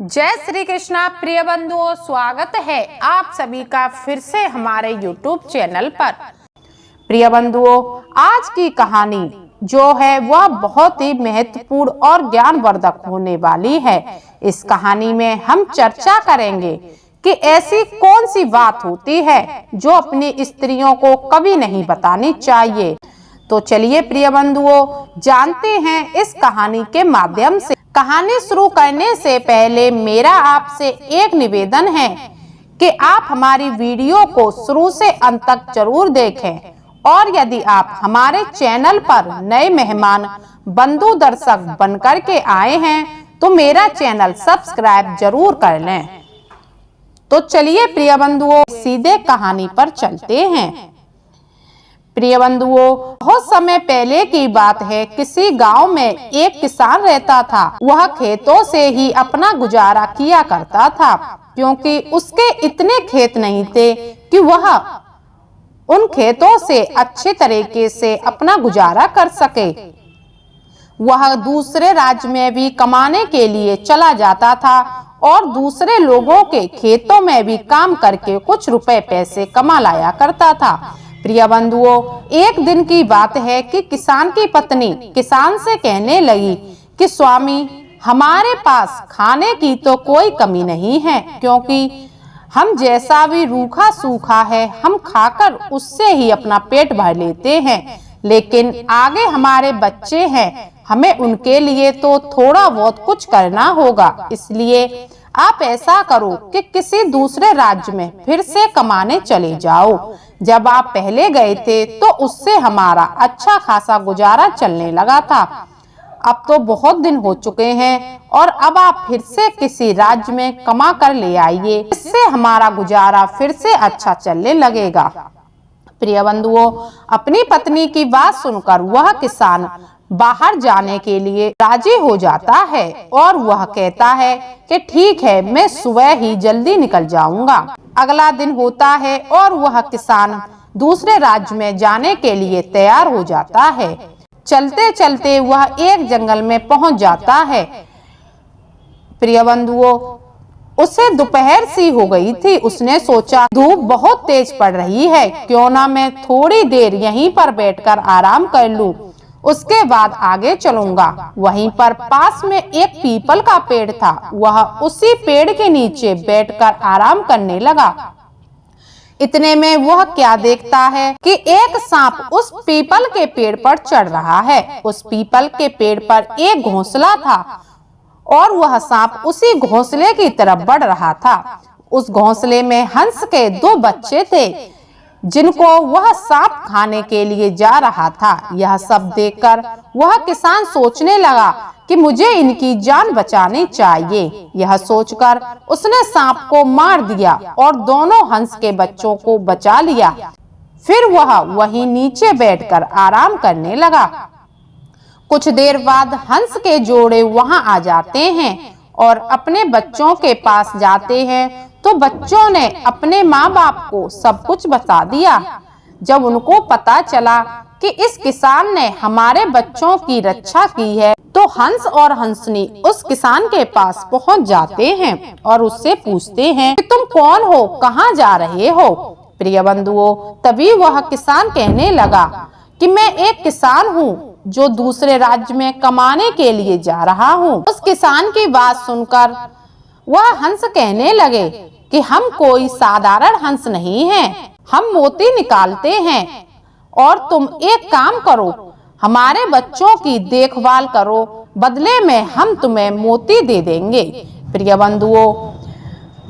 जय श्री कृष्णा प्रिय बंधुओं, स्वागत है आप सभी का फिर से हमारे YouTube चैनल पर। प्रिय बंधुओं, आज की कहानी जो है वह बहुत ही महत्वपूर्ण और ज्ञानवर्धक होने वाली है। इस कहानी में हम चर्चा करेंगे कि ऐसी कौन सी बात होती है जो अपनी स्त्रियों को कभी नहीं बतानी चाहिए। तो चलिए प्रिय बंधुओं, जानते हैं इस कहानी के माध्यम से। कहानी शुरू करने से पहले मेरा आपसे एक निवेदन है कि आप हमारी वीडियो को शुरू से अंत तक जरूर देखें, और यदि आप हमारे चैनल पर नए मेहमान बंधु दर्शक बनकर के आए हैं तो मेरा चैनल सब्सक्राइब जरूर कर लें। तो चलिए प्रिय बंधुओं, सीधे कहानी पर चलते हैं। प्रिय बंधुओं, बहुत समय पहले की बात है। किसी गांव में एक किसान रहता था। वह खेतों से ही अपना गुजारा किया करता था, क्योंकि उसके इतने खेत नहीं थे कि वह उन खेतों से अच्छे तरीके से अपना गुजारा कर सके। वह दूसरे राज्य में भी कमाने के लिए चला जाता था और दूसरे लोगों के खेतों में भी काम करके कुछ रुपए पैसे कमा लाया करता था। प्रिय बंधुओं, एक दिन की बात है कि किसान की पत्नी किसान से कहने लगी कि स्वामी, हमारे पास खाने की तो कोई कमी नहीं है, क्योंकि हम जैसा भी रूखा सूखा है हम खाकर उससे ही अपना पेट भर लेते हैं, लेकिन आगे हमारे बच्चे हैं, हमें उनके लिए तो थोड़ा बहुत कुछ करना होगा। इसलिए आप ऐसा करो कि किसी दूसरे राज्य में फिर से कमाने चले जाओ। जब आप पहले गए थे तो उससे हमारा अच्छा खासा गुजारा चलने लगा था। अब तो बहुत दिन हो चुके हैं और अब आप फिर से किसी राज्य में कमा कर ले आइए, इससे हमारा गुजारा फिर से अच्छा चलने लगेगा। प्रिय बंधुओं, अपनी पत्नी की बात सुनकर वह किसान बाहर जाने के लिए राजी हो जाता है और वह कहता है कि ठीक है, मैं सुबह ही जल्दी निकल जाऊंगा। अगला दिन होता है और वह किसान दूसरे राज्य में जाने के लिए तैयार हो जाता है। चलते चलते वह एक जंगल में पहुंच जाता है। प्रिय बंधुओं, उसे दोपहर सी हो गई थी। उसने सोचा धूप बहुत तेज पड़ रही है, क्यों ना मैं थोड़ी देर यहीं पर बैठकर आराम कर लूं, उसके बाद आगे चलूंगा। वहीं पर पास में एक पीपल का पेड़ था। वह उसी पेड़ के नीचे बैठकर आराम करने लगा। इतने में वह क्या देखता है कि एक सांप उस पीपल के पेड़ पर चढ़ रहा है। उस पीपल के पेड़ पर एक घोंसला था और वह सांप उसी घोंसले की तरफ बढ़ रहा था। उस घोंसले में हंस के 2 बच्चे थे, जिनको वह सांप खाने के लिए जा रहा था। यह सब देखकर वह किसान सोचने लगा कि मुझे इनकी जान बचानी चाहिए। यह सोचकर उसने सांप को मार दिया और दोनों हंस के बच्चों को बचा लिया। फिर वह वहीं नीचे बैठकर आराम करने लगा। कुछ देर बाद हंस के जोड़े वहां आ जाते हैं और अपने बच्चों के पास जाते हैं तो बच्चों ने अपने माँ बाप को सब कुछ बता दिया। जब उनको पता चला कि इस किसान ने हमारे बच्चों की रक्षा की है तो हंस और हंसनी उस किसान के पास पहुंच जाते हैं और उससे पूछते हैं कि तुम कौन हो, कहाँ जा रहे हो। प्रिय बंधुओं, तभी वह किसान कहने लगा कि मैं एक किसान हूँ जो दूसरे राज्य में कमाने के लिए जा रहा हूँ। उस किसान की बात सुनकर वह हंस कहने लगे कि हम कोई साधारण हंस नहीं हैं, हम मोती निकालते हैं और तुम एक काम करो, हमारे बच्चों की देखभाल करो, बदले में हम तुम्हें मोती दे देंगे। प्रिय बंधुओं,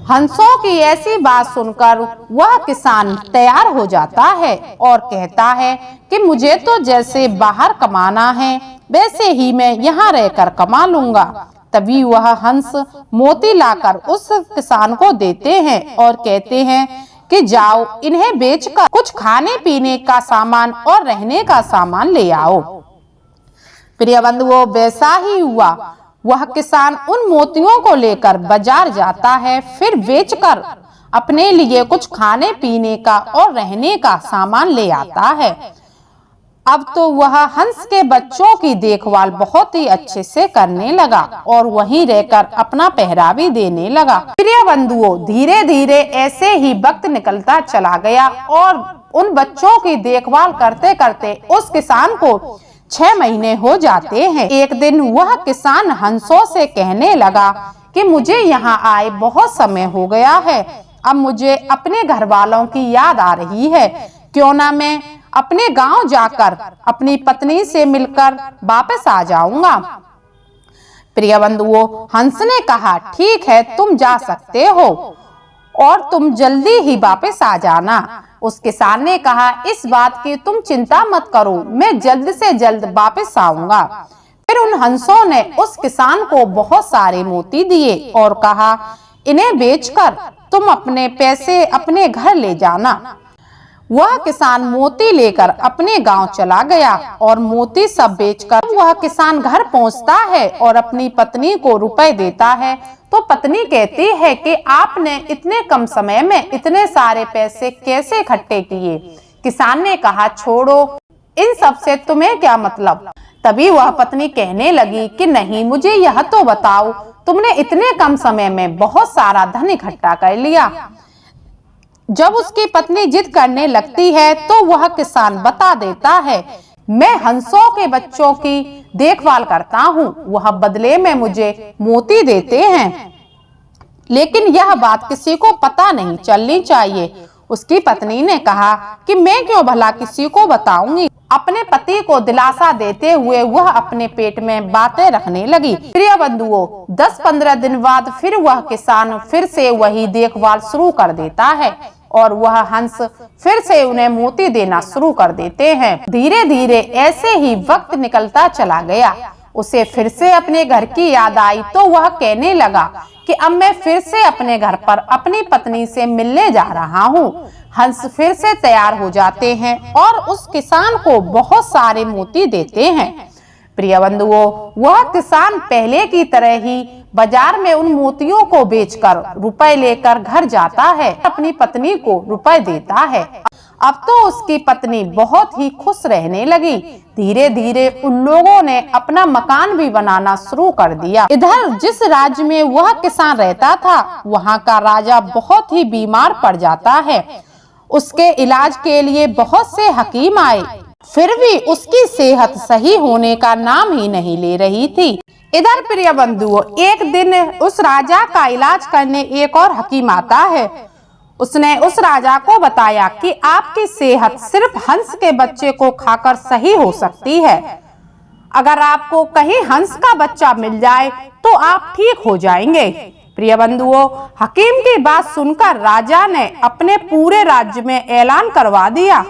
हंसों की ऐसी बात सुनकर वह किसान तैयार हो जाता है और कहता है कि मुझे तो जैसे बाहर कमाना है वैसे ही मैं यहाँ रहकर कमा लूंगा। तभी वह हंस मोती लाकर उस किसान को देते हैं और कहते हैं कि जाओ, इन्हें बेचकर कुछ खाने पीने का सामान और रहने का सामान ले आओ। प्रिय बंधुओं, वैसा ही हुआ। वह किसान उन मोतियों को लेकर बाजार जाता है, फिर बेचकर अपने लिए कुछ खाने पीने का और रहने का सामान ले आता है। अब तो वह हंस के बच्चों की देखभाल बहुत ही अच्छे से करने लगा और वहीं रहकर अपना पहरा भी देने लगा। प्रिय बंधुओं, धीरे धीरे ऐसे ही वक्त निकलता चला गया और उन बच्चों की देखभाल करते करते उस किसान को 6 महीने हो जाते हैं। एक दिन वह किसान हंसों से कहने लगा कि मुझे यहाँ आए बहुत समय हो गया है, अब मुझे अपने घर वालों की याद आ रही है, क्यों ना मैं अपने गांव जाकर अपनी पत्नी से मिलकर वापस आ जाऊंगा। प्रिय बंधुओं, हंस ने कहा, ठीक है, तुम जा सकते हो और तुम जल्दी ही वापस आ जाना। उस किसान ने कहा, इस बात की तुम चिंता मत करो, मैं जल्द से जल्द वापस आऊंगा। फिर उन हंसों ने उस किसान को बहुत सारे मोती दिए और कहा, इन्हें बेचकर तुम अपने पैसे अपने घर ले जाना। वह किसान मोती लेकर अपने गांव चला गया और मोती सब बेचकर वह किसान घर पहुंचता है और अपनी पत्नी को रुपए देता है, तो पत्नी कहती है कि आपने इतने कम समय में इतने सारे पैसे कैसे इकट्ठे किए। किसान ने कहा, छोड़ो, इन सब से तुम्हें क्या मतलब। तभी वह पत्नी कहने लगी कि नहीं, मुझे यह तो बताओ, तुमने इतने कम समय में बहुत सारा धन इकट्ठा कर लिया। जब उसकी पत्नी जिद करने लगती है तो वह किसान बता देता है, मैं हंसों के बच्चों की देखभाल करता हूँ, वह बदले में मुझे मोती देते हैं, लेकिन यह बात किसी को पता नहीं चलनी चाहिए। उसकी पत्नी ने कहा कि मैं क्यों भला किसी को बताऊंगी। अपने पति को दिलासा देते हुए वह अपने पेट में बातें रखने लगी। प्रिय बंधुओं, 10-15 दिन बाद फिर वह किसान फिर से वही देखभाल शुरू कर देता है और वह हंस फिर से उन्हें मोती देना शुरू कर देते हैं। धीरे धीरे ऐसे ही वक्त निकलता चला गया। उसे फिर से अपने घर की याद आई तो वह कहने लगा कि अब मैं फिर से अपने घर पर अपनी पत्नी से मिलने जा रहा हूँ। हंस फिर से तैयार हो जाते हैं और उस किसान को बहुत सारे मोती देते हैं। प्रिय बंधुओं, वह किसान पहले की तरह ही बाजार में उन मोतियों को बेचकर रुपए लेकर घर जाता है, अपनी पत्नी को रुपए देता है। अब तो उसकी पत्नी बहुत ही खुश रहने लगी। धीरे धीरे उन लोगों ने अपना मकान भी बनाना शुरू कर दिया। इधर जिस राज्य में वह किसान रहता था, वहाँ का राजा बहुत ही बीमार पड़ जाता है। उसके इलाज के लिए बहुत से हकीम आए, फिर भी उसकी सेहत सही होने का नाम ही नहीं ले रही थी। इधर प्रिय बंधुओं, एक दिन उस राजा का इलाज करने एक और हकीम आता है। उसने उस राजा को बताया कि आपकी सेहत सिर्फ हंस के बच्चे को खाकर सही हो सकती है। अगर आपको कहीं हंस का बच्चा मिल जाए तो आप ठीक हो जाएंगे। प्रिय बंधुओं, हकीम की बात सुनकर राजा ने अपने पूरे राज्य में ऐलान करवा दिया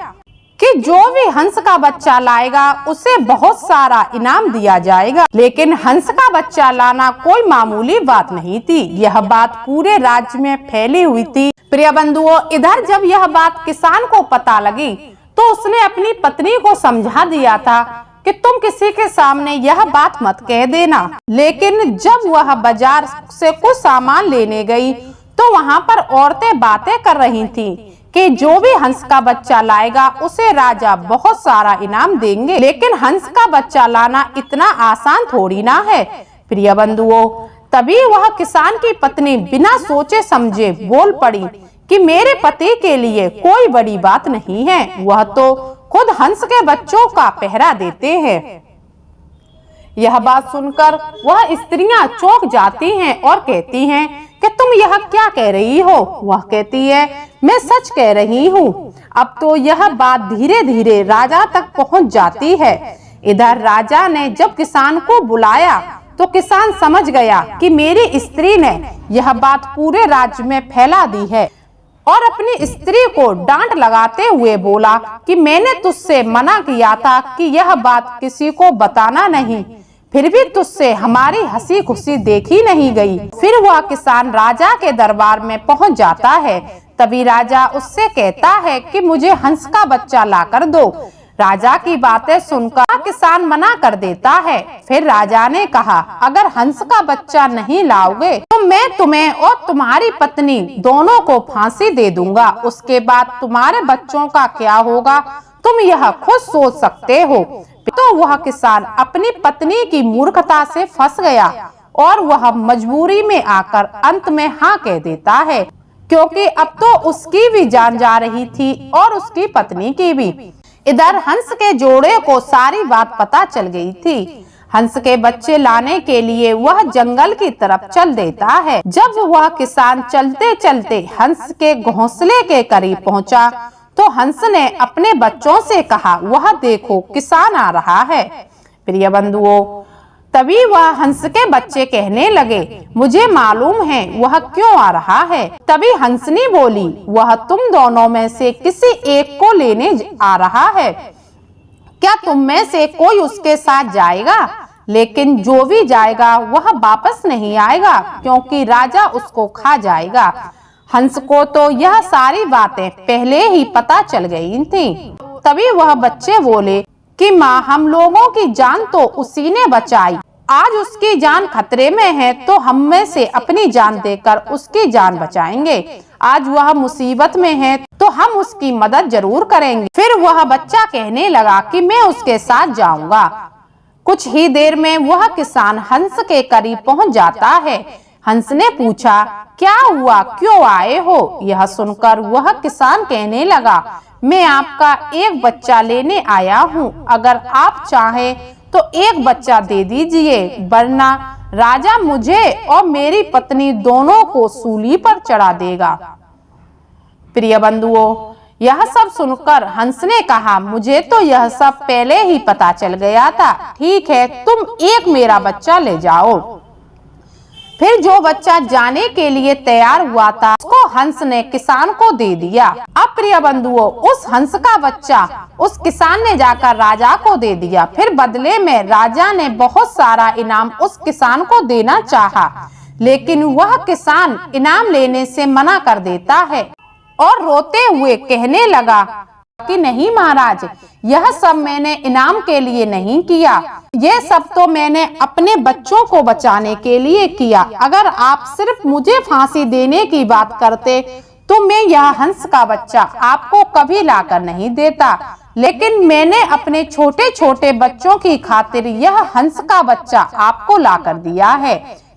कि जो भी हंस का बच्चा लाएगा उसे बहुत सारा इनाम दिया जाएगा। लेकिन हंस का बच्चा लाना कोई मामूली बात नहीं थी, यह बात पूरे राज्य में फैली हुई थी। प्रिय बंधुओं, इधर जब यह बात किसान को पता लगी तो उसने अपनी पत्नी को समझा दिया था कि तुम किसी के सामने यह बात मत कह देना। लेकिन जब वह बाजार से कुछ सामान लेने गई तो वहाँ पर औरतें बातें कर रही थीं कि जो भी हंस का बच्चा लाएगा उसे राजा बहुत सारा इनाम देंगे। लेकिन हंस का बच्चा लाना इतना आसान थोड़ी ना है। प्रिय बंधुओं, तभी वह किसान की पत्नी बिना सोचे समझे बोल पड़ी कि मेरे पति के लिए कोई बड़ी बात नहीं है, वह तो खुद हंस के बच्चों का पहरा देते हैं। यह बात सुनकर वह स्त्रियां चौंक जाती हैं और कहती हैं कि तुम यह क्या कह रही हो। वह कहती है, मैं सच कह रही हूँ। अब तो यह बात धीरे धीरे राजा तक पहुँच जाती है। इधर राजा ने जब किसान को बुलाया तो किसान समझ गया कि मेरी स्त्री ने यह बात पूरे राज्य में फैला दी है और अपनी स्त्री को डांट लगाते हुए बोला कि मैंने तुझसे मना किया था कि यह बात किसी को बताना नहीं, फिर भी तुझसे हमारी हंसी खुशी देखी नहीं गई। फिर वह किसान राजा के दरबार में पहुंच जाता है। तभी राजा उससे कहता है कि मुझे हंस का बच्चा लाकर दो। राजा की बातें सुनकर किसान मना कर देता है। फिर राजा ने कहा, अगर हंस का बच्चा नहीं लाओगे तो मैं तुम्हें और तुम्हारी पत्नी दोनों को फांसी दे दूंगा। उसके बाद तुम्हारे बच्चों का क्या होगा तुम यह खुद सोच सकते हो। तो वह किसान अपनी पत्नी की मूर्खता से फंस गया और वह मजबूरी में आकर अंत में हाँ कह देता है, क्योंकि अब तो उसकी भी जान जा रही थी और उसकी पत्नी की भी। इधर हंस के जोड़े को सारी बात पता चल गई थी। हंस के बच्चे लाने के लिए वह जंगल की तरफ चल देता है। जब वह किसान चलते चलते हंस के घोंसले के करीब पहुंचा, तो हंस ने अपने बच्चों से कहा, वह देखो किसान आ रहा है। प्रिय बंधुओं, तभी वह हंस के बच्चे कहने लगे, मुझे मालूम है वह क्यों आ रहा है। तभी हंसनी बोली, वह तुम दोनों में से किसी एक को लेने आ रहा है। क्या तुम में से कोई उसके साथ जाएगा? लेकिन जो भी जाएगा वह वापस नहीं आएगा, क्योंकि राजा उसको खा जाएगा। हंस को तो यह सारी बातें पहले ही पता चल गई थी। तभी वह बच्चे बोले कि माँ, हम लोगों की जान तो उसी ने बचाई, आज उसकी जान खतरे में है तो हम में से अपनी जान देकर उसकी जान बचाएंगे। आज वह मुसीबत में है तो हम उसकी मदद जरूर करेंगे। फिर वह बच्चा कहने लगा कि मैं उसके साथ जाऊंगा। कुछ ही देर में वह किसान हंस के करीब पहुंच जाता है। हंस ने पूछा, क्या हुआ, क्यों आए हो? यह सुनकर वह किसान कहने लगा, मैं आपका एक बच्चा लेने आया हूँ। अगर आप चाहें तो एक बच्चा दे दीजिए, वरना राजा मुझे और मेरी पत्नी दोनों को सूली पर चढ़ा देगा। प्रिय बंधुओं, यह सब सुनकर हंस ने कहा, मुझे तो यह सब पहले ही पता चल गया था। ठीक है, तुम एक मेरा बच्चा ले जाओ। फिर जो बच्चा जाने के लिए तैयार हुआ था, उसको हंस ने किसान को दे दिया। अब प्रिय बंधुओं, उस हंस का बच्चा उस किसान ने जाकर राजा को दे दिया। फिर बदले में राजा ने बहुत सारा इनाम उस किसान को देना चाहा, लेकिन वह किसान इनाम लेने से मना कर देता है और रोते हुए कहने लगा कि नहीं महाराज, यह सब मैंने इनाम के लिए नहीं किया, ये सब तो मैंने अपने बच्चों को बचाने के लिए किया। अगर आप सिर्फ मुझे फांसी देने की बात करते तो मैं यह हंस का बच्चा आपको कभी लाकर नहीं देता, लेकिन मैंने अपने छोटे छोटे बच्चों की खातिर यह हंस का बच्चा आपको लाकर दिया है।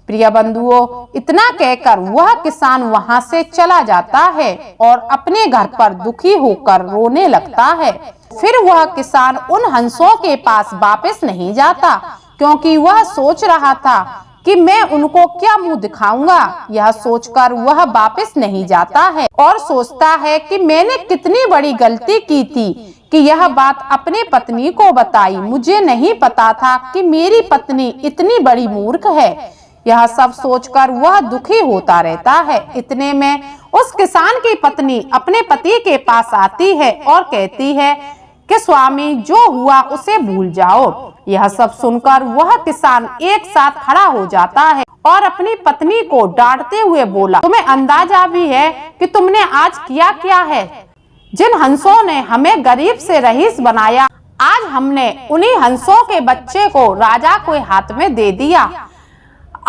प्रिय बंधुओं, इतना कहकर वह किसान वहां से चला जाता है और अपने घर पर दुखी होकर रोने लगता है। फिर वह किसान उन हंसों के पास वापस नहीं जाता, क्योंकि वह सोच रहा था कि मैं उनको क्या मुंह दिखाऊंगा। यह सोचकर वह वापस नहीं जाता है और सोचता है कि मैंने कितनी बड़ी गलती की थी कि यह बात अपने पत्नी को बताई। मुझे नहीं पता था कि मेरी पत्नी इतनी बड़ी मूर्ख है। यह सब सोचकर वह दुखी होता रहता है। इतने में उस किसान की पत्नी अपने पति के पास आती है और कहती है कि स्वामी, जो हुआ उसे भूल जाओ। यह सब सुनकर वह किसान एक साथ खड़ा हो जाता है और अपनी पत्नी को डांटते हुए बोला, तुम्हें अंदाजा भी है कि तुमने आज किया क्या है? जिन हंसों ने हमें गरीब से रईस बनाया, आज हमने उन्हीं हंसों के बच्चे को राजा के हाथ में दे दिया।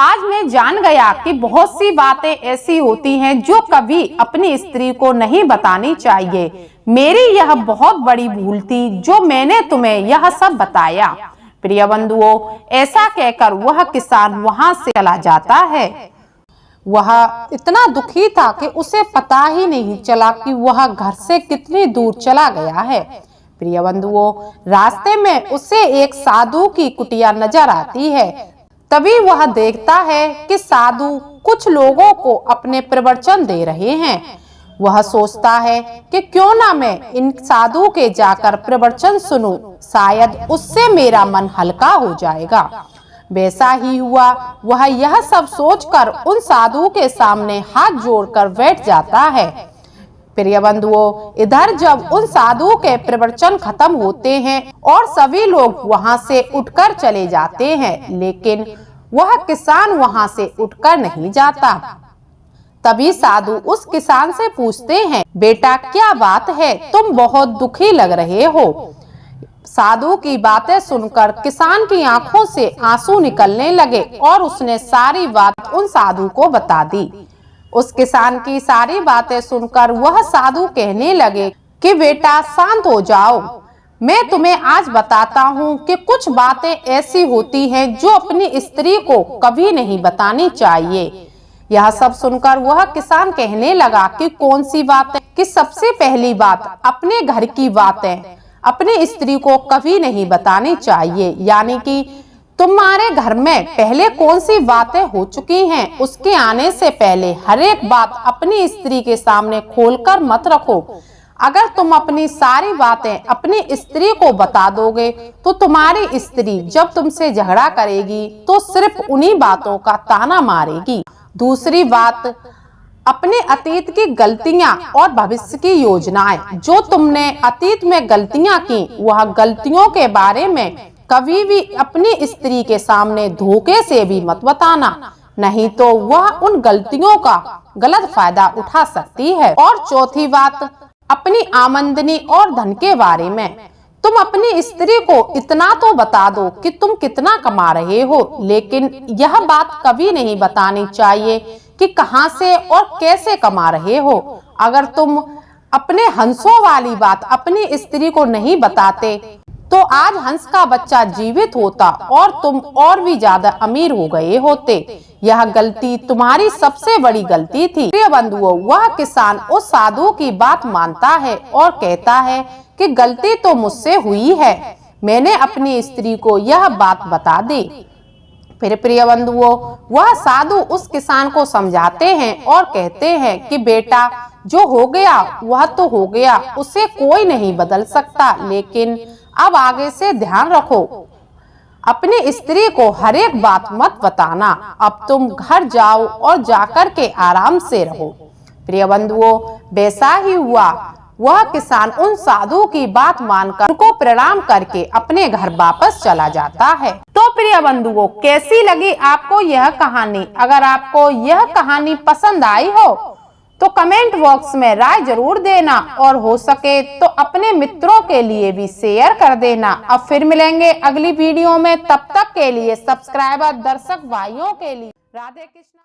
आज मैं जान गया कि बहुत सी बातें ऐसी होती हैं जो कभी अपनी स्त्री को नहीं बतानी चाहिए। मेरी यह बहुत बड़ी भूल थी जो मैंने तुम्हें यह सब बताया। प्रिय बंधुओं, ऐसा कहकर वह किसान वहां से चला जाता है। वह इतना दुखी था कि उसे पता ही नहीं चला कि वह घर से कितनी दूर चला गया है। प्रिय बंधुओं, रास्ते में उसे एक साधु की कुटिया नजर आती है। तभी वह देखता है कि साधु कुछ लोगों को अपने प्रवचन दे रहे हैं। वह सोचता है कि क्यों ना मैं इन साधु के जाकर प्रवचन सुनूं, शायद उससे मेरा मन हल्का हो जाएगा। वैसा ही हुआ। वह यह सब सोचकर उन साधु के सामने हाथ जोड़कर बैठ जाता है। प्रिय बंधुओं, इधर जब उन साधु के प्रवचन खत्म होते हैं और सभी लोग वहां से उठकर चले जाते हैं, लेकिन वह किसान वहां से उठकर नहीं जाता। तभी साधु उस किसान से पूछते हैं, बेटा क्या बात है, तुम बहुत दुखी लग रहे हो। साधु की बातें सुनकर किसान की आंखों से आंसू निकलने लगे और उसने सारी बात उन साधु को बता दी। उस किसान की सारी बातें सुनकर वह साधु कहने लगे कि बेटा शांत हो जाओ, मैं तुम्हें आज बताता हूँ कि कुछ बातें ऐसी होती हैं जो अपनी स्त्री को कभी नहीं बतानी चाहिए। यह सब सुनकर वह किसान कहने लगा कि कौन सी बात है? कि सबसे पहली बात, अपने घर की बातें अपनी स्त्री को कभी नहीं बतानी चाहिए। यानी कि तुम्हारे घर में पहले कौन सी बातें हो चुकी हैं, उसके आने से पहले हर एक बात अपनी स्त्री के सामने खोलकर मत रखो। अगर तुम अपनी सारी बातें अपनी स्त्री को बता दोगे तो तुम्हारी स्त्री जब तुमसे झगड़ा करेगी तो सिर्फ उन्हीं बातों का ताना मारेगी। दूसरी बात, अपने अतीत की गलतियां और भविष्य की योजनाएं। जो तुमने अतीत में गलतियां की, वह गलतियों के बारे में कभी भी अपनी स्त्री के सामने धोखे से भी मत बताना, नहीं तो वह उन गलतियों का गलत फायदा उठा सकती है। और चौथी बात, अपनी आमदनी और धन के बारे में तुम अपनी स्त्री को इतना तो बता दो कि तुम कितना कमा रहे हो, लेकिन यह बात कभी नहीं बतानी चाहिए कि कहां से और कैसे कमा रहे हो। अगर तुम अपने हंसों वाली बात अपनी स्त्री को नहीं बताते तो आज हंस का बच्चा जीवित होता और तुम और भी ज्यादा अमीर हो गए होते। यह गलती तुम्हारी सबसे बड़ी गलती थी। प्रिय बंधुओं, वह किसान उस साधु की बात मानता है और कहता है कि गलती तो मुझसे हुई है, मैंने अपनी स्त्री को यह बात बता दी। फिर प्रिय बंधुओं, वह साधु उस किसान को समझाते हैं और कहते हैं कि बेटा, जो हो गया वह तो हो गया, उसे कोई नहीं बदल सकता, लेकिन अब आगे से ध्यान रखो, अपनी स्त्री को हर एक बात मत बताना। अब तुम घर जाओ और जाकर के आराम से रहो। प्रिय बंधुओं, वैसा ही हुआ। वह किसान उन साधु की बात मानकर उनको प्रणाम करके अपने घर वापस चला जाता है। तो प्रिय बंधुओं, कैसी लगी आपको यह कहानी? अगर आपको यह कहानी पसंद आई हो तो कमेंट बॉक्स में राय जरूर देना और हो सके तो अपने मित्रों के लिए भी शेयर कर देना। अब फिर मिलेंगे अगली वीडियो में, तब तक के लिए सब्सक्राइबर दर्शक भाइयों के लिए राधे कृष्ण।